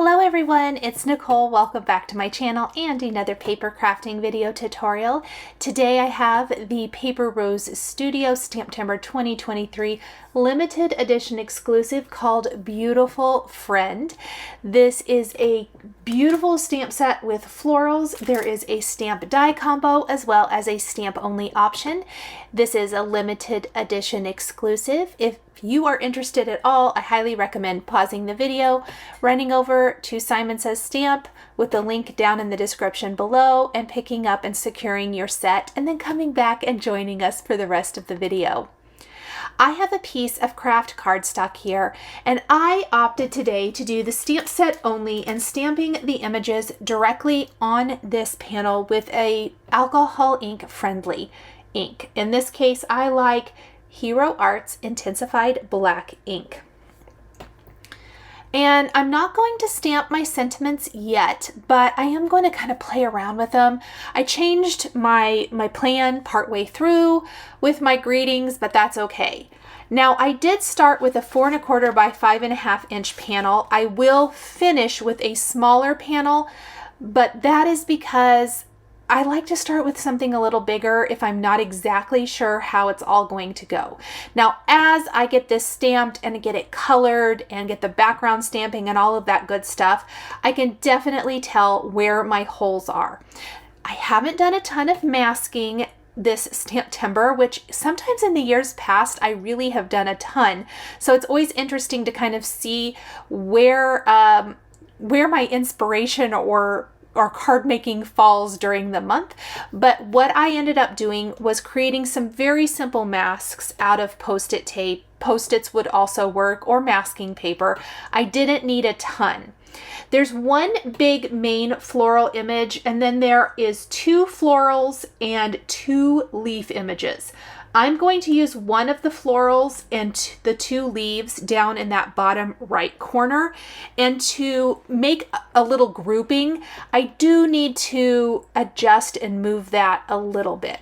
Hello everyone, it's Nicole. Welcome back to my channel and another paper crafting video tutorial. Today I have the Paper Rose Studio STAMPtember 2023 limited edition exclusive called Beautiful Friend. This is a beautiful stamp set with florals. There is a stamp die combo as well as a stamp only option. This is a limited edition exclusive. If you are interested at all, I highly recommend pausing the video, running over to Simon Says Stamp with the link down in the description below and picking up and securing your set and then coming back and joining us for the rest of the video. I have a piece of craft cardstock here and I opted today to do the stamp set only and stamping the images directly on this panel with a alcohol ink friendly ink. In this case, I like Hero Arts Intensified Black ink. And I'm not going to stamp my sentiments yet, but I am going to kind of play around with them. I changed my plan partway through with my greetings, but that's okay. Now I did start with a 4 1/4 by 5.5 inch panel. I will finish with a smaller panel, but that is because I like to start with something a little bigger if I'm not exactly sure how it's all going to go. Now, as I get this stamped and get it colored and get the background stamping and all of that good stuff, I can definitely tell where my holes are. I haven't done a ton of masking this STAMPtember, which sometimes in the years past, I really have done a ton. So it's always interesting to kind of see where my inspiration or card making falls during the month. But what I ended up doing was creating some very simple masks out of Post-it tape. Post-its would also work, or masking paper. I didn't need a ton. There's one big main floral image, and then there is 2 florals and 2 leaf images. I'm going to use one of the florals and the 2 leaves down in that bottom right corner. And to make a little grouping, I do need to adjust and move that a little bit.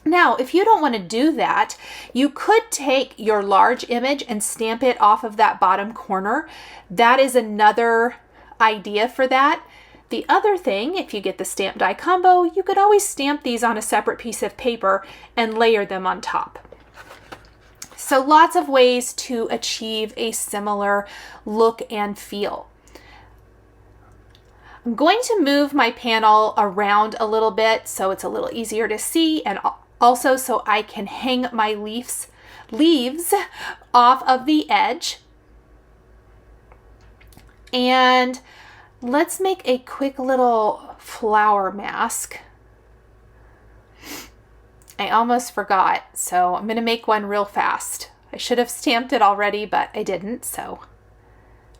Now, if you don't want to do that, you could take your large image and stamp it off of that bottom corner. That is another idea for that. The other thing, if you get the stamp die combo, you could always stamp these on a separate piece of paper and layer them on top. So lots of ways to achieve a similar look and feel. I'm going to move my panel around a little bit so it's a little easier to see, and also so I can hang my leaves off of the edge. And let's make a quick little flower mask. I almost forgot, so I'm going to make one real fast. I should have stamped it already, but I didn't, so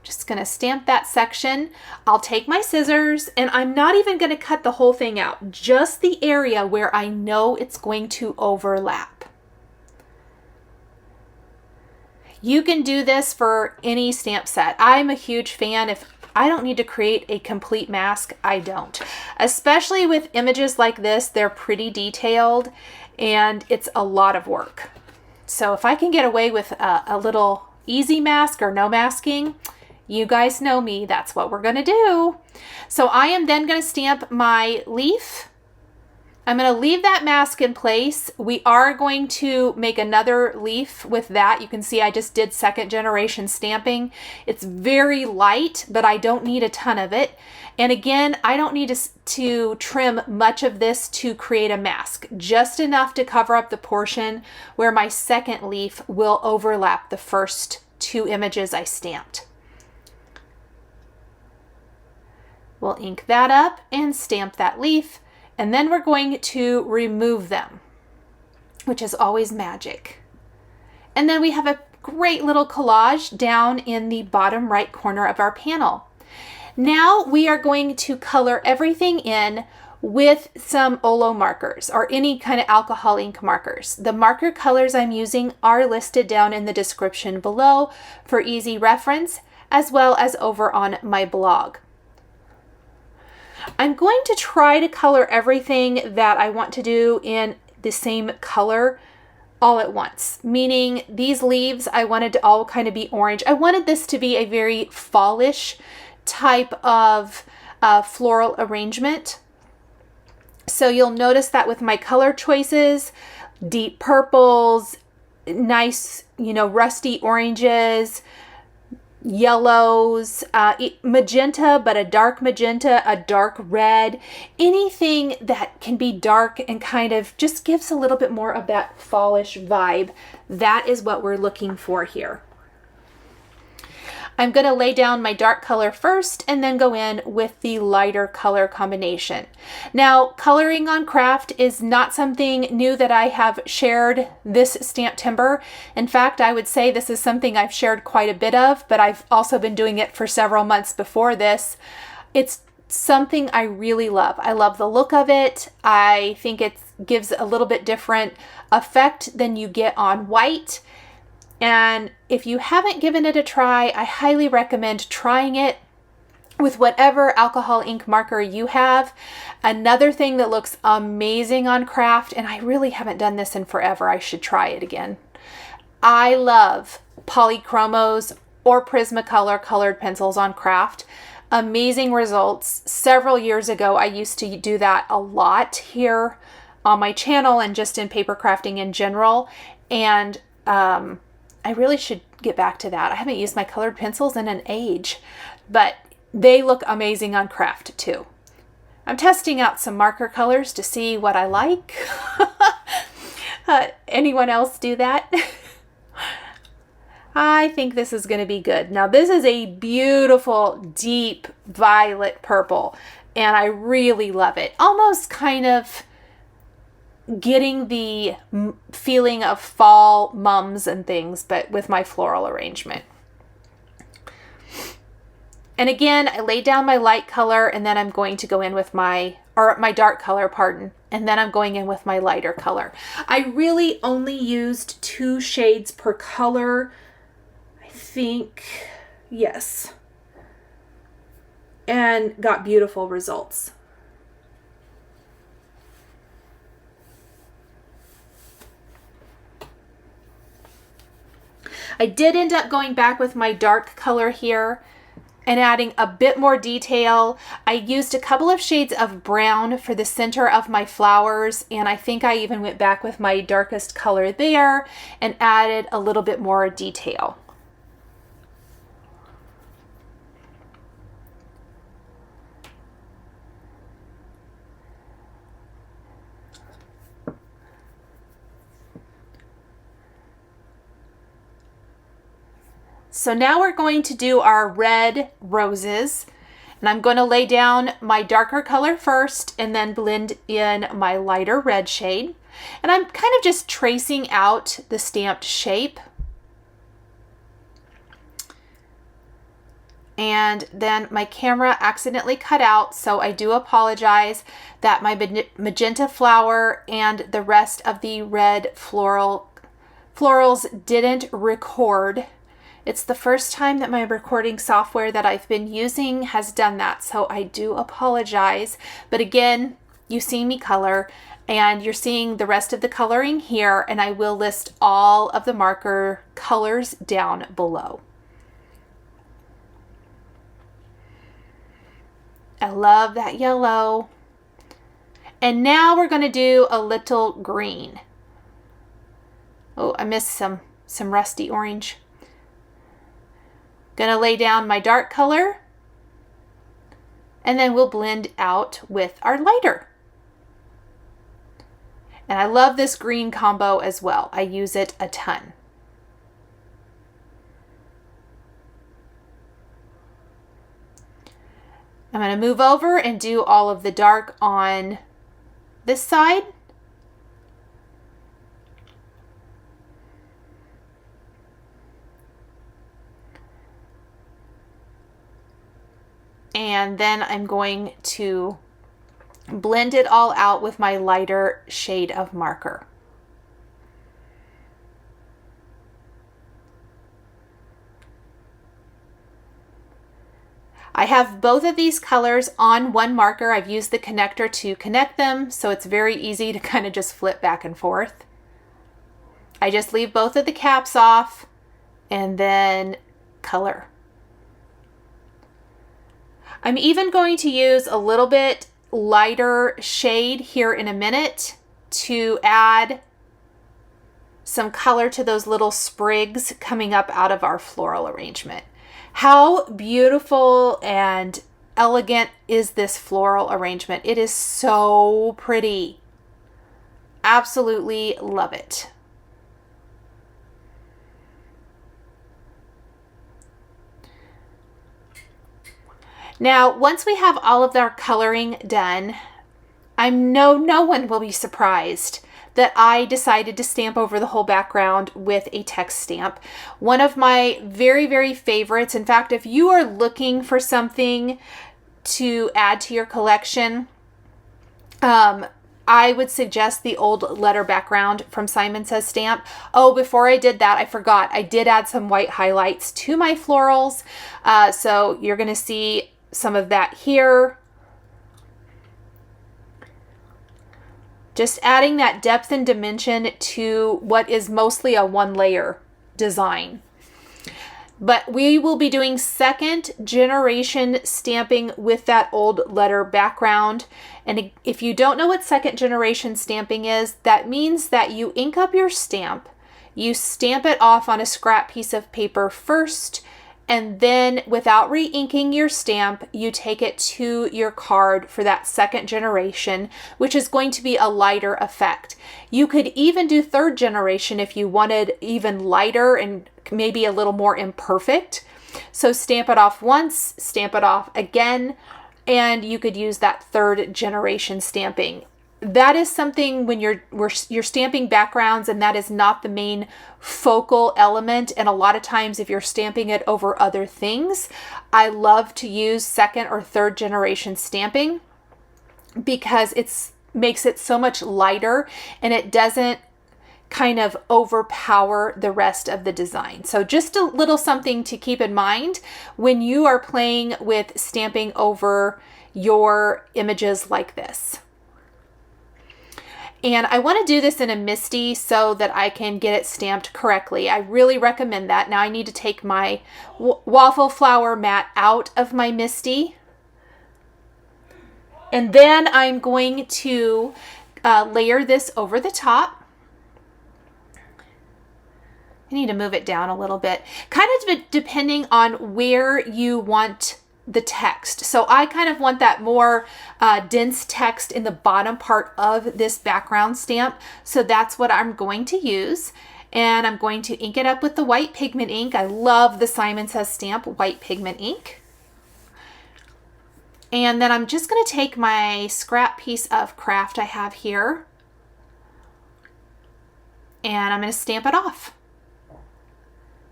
just going to stamp that section. I'll take my scissors, and I'm not even going to cut the whole thing out, just the area where I know it's going to overlap. You can do this for any stamp set. I'm a huge fan. If I don't need to create a complete mask, I don't. Especially with images like this, they're pretty detailed and it's a lot of work. So if I can get away with a little easy mask or no masking, you guys know me, that's what we're gonna do. So I am then gonna stamp my leaf. I'm going to leave that mask in place. We are going to make another leaf with that. You can see I just did 2nd generation stamping. It's very light, but I don't need a ton of it. And again, I don't need to trim much of this to create a mask, just enough to cover up the portion where my 2nd leaf will overlap the first 2 images I stamped. We'll ink that up and stamp that leaf. And then we're going to remove them, which is always magic. And then we have a great little collage down in the bottom right corner of our panel. Now we are going to color everything in with some Olo markers or any kind of alcohol ink markers. The marker colors I'm using are listed down in the description below for easy reference, as well as over on my blog. I'm going to try to color everything that I want to do in the same color all at once, meaning these leaves I wanted to all kind of be orange. I wanted this to be a very fallish type of floral arrangement. So you'll notice that with my color choices, deep purples, nice, you know, rusty oranges, yellows, magenta, but a dark magenta, a dark red, anything that can be dark and kind of just gives a little bit more of that fallish vibe. That is what we're looking for here. I'm going to lay down my dark color first and then go in with the lighter color combination. Now, coloring on craft is not something new that I have shared this STAMPtember. In fact, I would say this is something I've shared quite a bit of, but I've also been doing it for several months before this. It's something I really love. I love the look of it. I think it gives a little bit different effect than you get on white. And if you haven't given it a try, I highly recommend trying it with whatever alcohol ink marker you have. Another thing that looks amazing on craft, and I really haven't done this in forever, I should try it again. I love polychromos or Prismacolor colored pencils on craft. Amazing results. Several years ago, I used to do that a lot here on my channel and just in paper crafting in general. And I really should get back to that. I haven't used my colored pencils in an age, but they look amazing on craft too. I'm testing out some marker colors to see what I like. Anyone else do that? I think this is going to be good. Now, this is a beautiful, deep violet purple, and I really love it. Almost kind of getting the feeling of fall mums and things, but with my floral arrangement. And again, I laid down my light color, and then I'm going to go in with my dark color, pardon, and then I'm going in with my lighter color. I really only used 2 shades per color, I think, yes, and got beautiful results. I did end up going back with my dark color here and adding a bit more detail. I used a couple of shades of brown for the center of my flowers, and I think I even went back with my darkest color there and added a little bit more detail. So now we're going to do our red roses, and I'm going to lay down my darker color first and then blend in my lighter red shade. And I'm kind of just tracing out the stamped shape. And then my camera accidentally cut out, so I do apologize that my magenta flower and the rest of the red florals didn't record. It's the first time that my recording software that I've been using has done that, so I do apologize. But again, you see me color, and you're seeing the rest of the coloring here, and I will list all of the marker colors down below. I love that yellow. And now we're going to do a little green. Oh, I missed some rusty orange. Gonna lay down my dark color, and then we'll blend out with our lighter. And I love this green combo as well. I use it a ton. I'm going to move over and do all of the dark on this side. And then I'm going to blend it all out with my lighter shade of marker. I have both of these colors on one marker. I've used the connector to connect them, so it's very easy to kind of just flip back and forth. I just leave both of the caps off and then color. I'm even going to use a little bit lighter shade here in a minute to add some color to those little sprigs coming up out of our floral arrangement. How beautiful and elegant is this floral arrangement? It is so pretty. Absolutely love it. Now, once we have all of our coloring done, no one will be surprised that I decided to stamp over the whole background with a text stamp. One of my very, very favorites. In fact, if you are looking for something to add to your collection, I would suggest the old letter background from Simon Says Stamp. Oh, before I did that, I forgot. I did add some white highlights to my florals. So you're going to see some of that here. Just adding that depth and dimension to what is mostly a one layer design. But we will be doing second generation stamping with that old letter background. And if you don't know what second generation stamping is, that means that you ink up your stamp, you stamp it off on a scrap piece of paper first, and then without re-inking your stamp, you take it to your card for that second generation, which is going to be a lighter effect. You could even do third generation if you wanted even lighter and maybe a little more imperfect. So stamp it off once, stamp it off again, and you could use that third generation stamping. That is something when you're stamping backgrounds and that is not the main focal element. And a lot of times if you're stamping it over other things, I love to use second or third generation stamping because it makes it so much lighter and it doesn't kind of overpower the rest of the design. So just a little something to keep in mind when you are playing with stamping over your images like this. And I want to do this in a MISTI so that I can get it stamped correctly. I really recommend that. Now I need to take my waffle flower mat out of my MISTI. And then I'm going to layer this over the top. I need to move it down a little bit, kind of depending on where you want the text. So I kind of want that more dense text in the bottom part of this background stamp. So that's what I'm going to use. And I'm going to ink it up with the white pigment ink. I love the Simon Says Stamp white pigment ink. And then I'm just going to take my scrap piece of craft I have here and I'm going to stamp it off.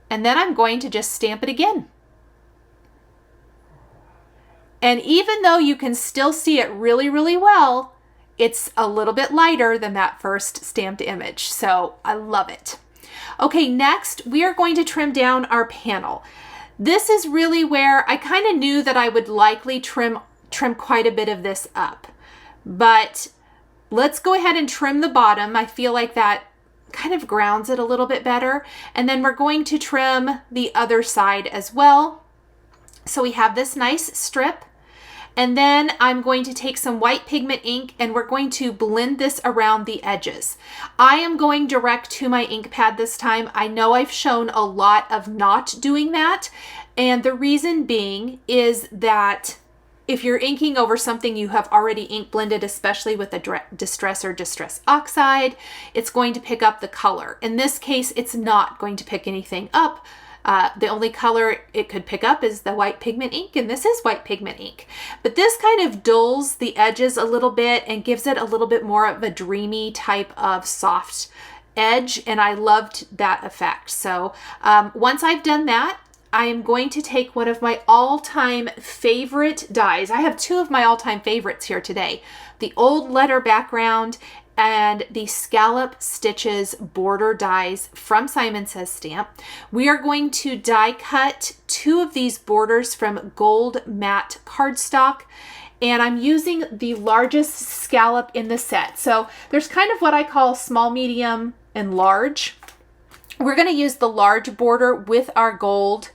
And then I'm going to just stamp it again. And even though you can still see it really, really well, it's a little bit lighter than that first stamped image. So I love it. Okay, next we are going to trim down our panel. This is really where I kind of knew that I would likely trim quite a bit of this up. But let's go ahead and trim the bottom. I feel like that kind of grounds it a little bit better. And then we're going to trim the other side as well. So we have this nice strip. And then I'm going to take some white pigment ink and we're going to blend this around the edges. I am going direct to my ink pad this time. I know I've shown a lot of not doing that. And the reason being is that if you're inking over something you have already ink blended, especially with a Distress or Distress Oxide, it's going to pick up the color. In this case, it's not going to pick anything up. The only color it could pick up is the white pigment ink, and this is white pigment ink. But this kind of dulls the edges a little bit and gives it a little bit more of a dreamy type of soft edge, and I loved that effect. So once I've done that, I am going to take one of my all-time favorite dies. I have two of my all-time favorites here today. The old letter background and the Scallop Stitches border dies from Simon Says Stamp. We are going to die cut two of these borders from Gold Matte Cardstock, and I'm using the largest scallop in the set. So there's kind of what I call small, medium, and large. We're going to use the large border with our gold,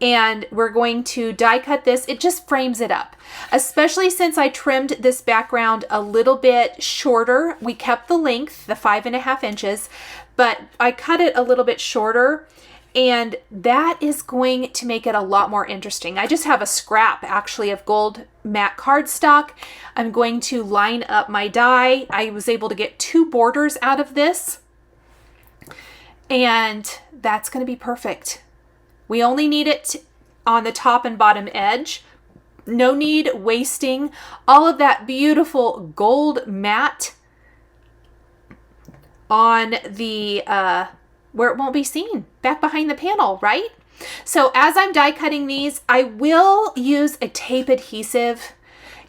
and we're going to die cut this. It just frames it up, especially since I trimmed this background a little bit shorter. We kept the length, the 5.5 inches, but I cut it a little bit shorter, and that is going to make it a lot more interesting. I just have a scrap actually of gold matte cardstock. I'm going to line up my die. I was able to get 2 borders out of this, and that's going to be perfect. We only need it on the top and bottom edge. No need wasting all of that beautiful gold matte on the where it won't be seen, back behind the panel, right? So as I'm die cutting these, I will use a tape adhesive.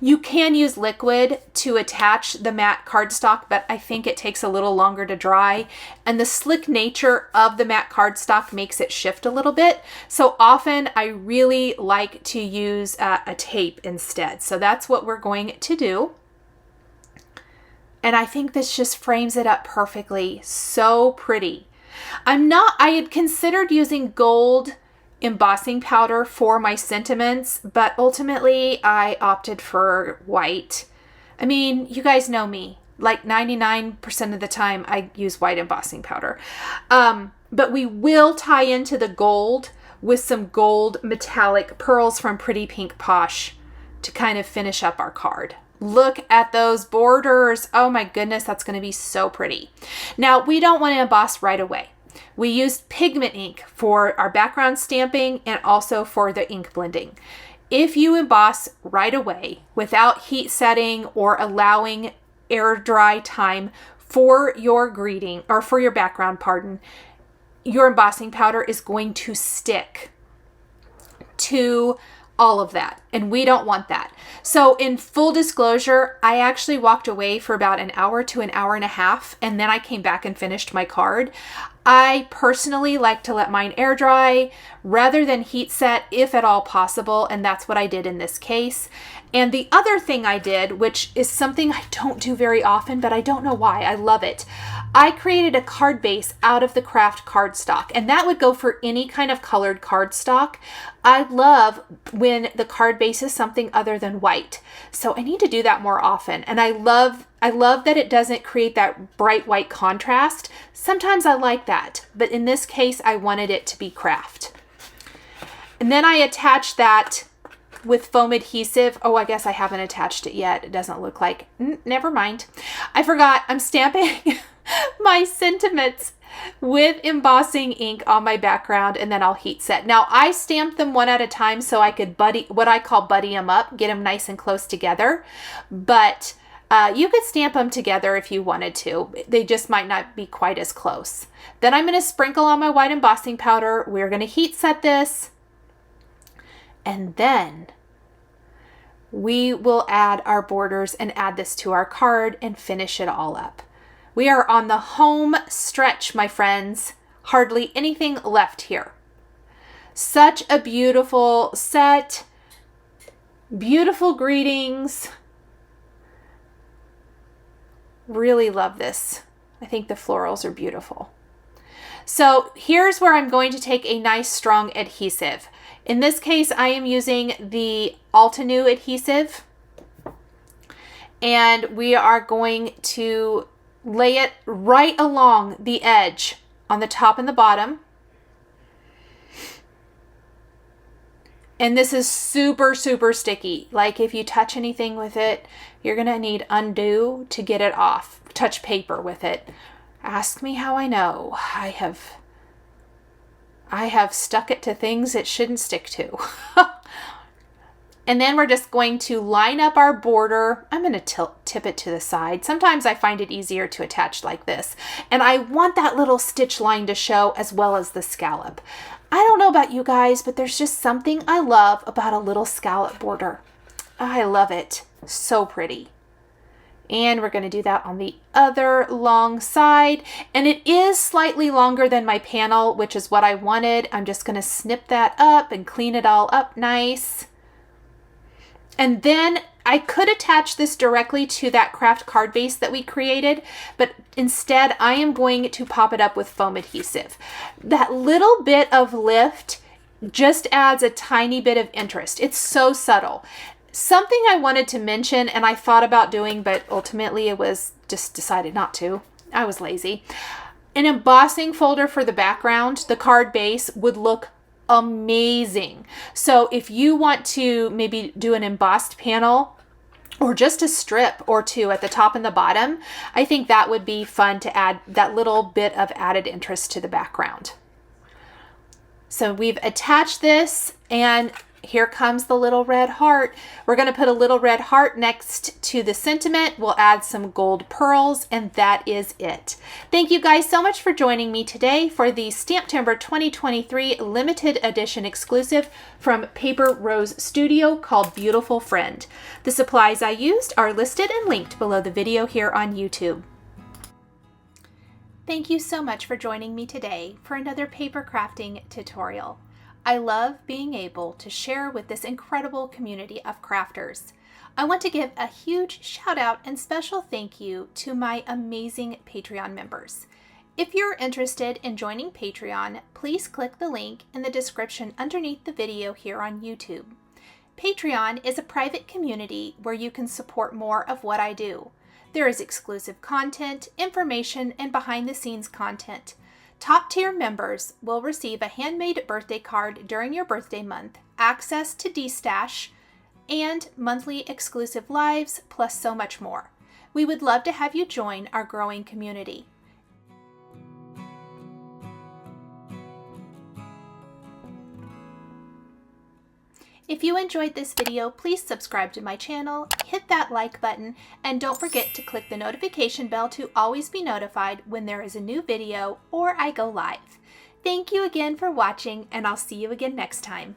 You can use liquid to attach the matte cardstock, but I think it takes a little longer to dry, and the slick nature of the matte cardstock makes it shift a little bit. So often I really like to use a tape instead. So that's what we're going to do. And I think this just frames it up perfectly. So pretty. I had considered using gold embossing powder for my sentiments, but ultimately I opted for white. I mean, you guys know me, like 99% of the time I use white embossing powder. But we will tie into the gold with some gold metallic pearls from Pretty Pink Posh to kind of finish up our card. Look at those borders. Oh my goodness, that's going to be so pretty. Now, we don't want to emboss right away. We used pigment ink for our background stamping and also for the ink blending. If you emboss right away without heat setting or allowing air dry time for your greeting or for your background, pardon, your embossing powder is going to stick to all of that, and we don't want that. So in full disclosure, I actually walked away for about an hour to an hour and a half, and then I came back and finished my card. I personally like to let mine air dry rather than heat set if at all possible, and that's what I did in this case. And the other thing I did, which is something I don't do very often, but I don't know why, I love it. I created a card base out of the craft cardstock, and that would go for any kind of colored cardstock. I love when the card base is something other than white. So I need to do that more often. And I love that it doesn't create that bright white contrast. Sometimes I like that, but in this case, I wanted it to be craft. And then I attached that with foam adhesive. Oh, I guess I haven't attached it yet. It doesn't look like, never mind. I forgot, I'm stamping my sentiments with embossing ink on my background, and then I'll heat set. Now I stamped them one at a time so I could what I call buddy them up, get them nice and close together. But you could stamp them together if you wanted to. They just might not be quite as close. Then I'm going to sprinkle on my white embossing powder. We're going to heat set this. And then we will add our borders and add this to our card and finish it all up. We are on the home stretch, my friends. Hardly anything left here. Such a beautiful set. Beautiful greetings. Really love this. I think the florals are beautiful. So here's where I'm going to take a nice strong adhesive. In this case, I am using the Altenew adhesive, and we are going to lay it right along the edge on the top and the bottom. And this is super, super sticky. Like if you touch anything with it, you're gonna need undo to get it off. Touch paper with it. Ask me how I know. I have stuck it to things it shouldn't stick to. And then we're just going to line up our border. I'm going to tip it to the side. Sometimes I find it easier to attach like this. And I want that little stitch line to show as well as the scallop. I don't know about you guys, but there's just something I love about a little scallop border. I love it. So pretty. And we're going to do that on the other long side. And it is slightly longer than my panel, which is what I wanted. I'm just going to snip that up and clean it all up nice. And then I could attach this directly to that craft card base that we created, but instead I am going to pop it up with foam adhesive. That little bit of lift just adds a tiny bit of interest. It's so subtle. Something I wanted to mention and I thought about doing, but ultimately it was just decided not to. I was lazy. An embossing folder for the background, the card base, would look amazing. So if you want to maybe do an embossed panel or just a strip or two at the top and the bottom, I think that would be fun to add that little bit of added interest to the background. So we've attached this, and here comes the little red heart. We're going to put a little red heart next to the sentiment. We'll add some gold pearls, and that is it. Thank you guys so much for joining me today for the STAMPtember 2023 limited edition exclusive from Paper Rose Studio called Beautiful Friend. The supplies I used are listed and linked below the video here on YouTube. Thank you so much for joining me today for another paper crafting tutorial. I love being able to share with this incredible community of crafters. I want to give a huge shout out and special thank you to my amazing Patreon members. If you're interested in joining Patreon, please click the link in the description underneath the video here on YouTube. Patreon is a private community where you can support more of what I do. There is exclusive content, information, and behind-the-scenes content. Top-tier members will receive a handmade birthday card during your birthday month, access to D-Stash, and monthly exclusive lives, plus so much more. We would love to have you join our growing community. If you enjoyed this video, please subscribe to my channel, hit that like button, and don't forget to click the notification bell to always be notified when there is a new video or I go live. Thank you again for watching, and I'll see you again next time.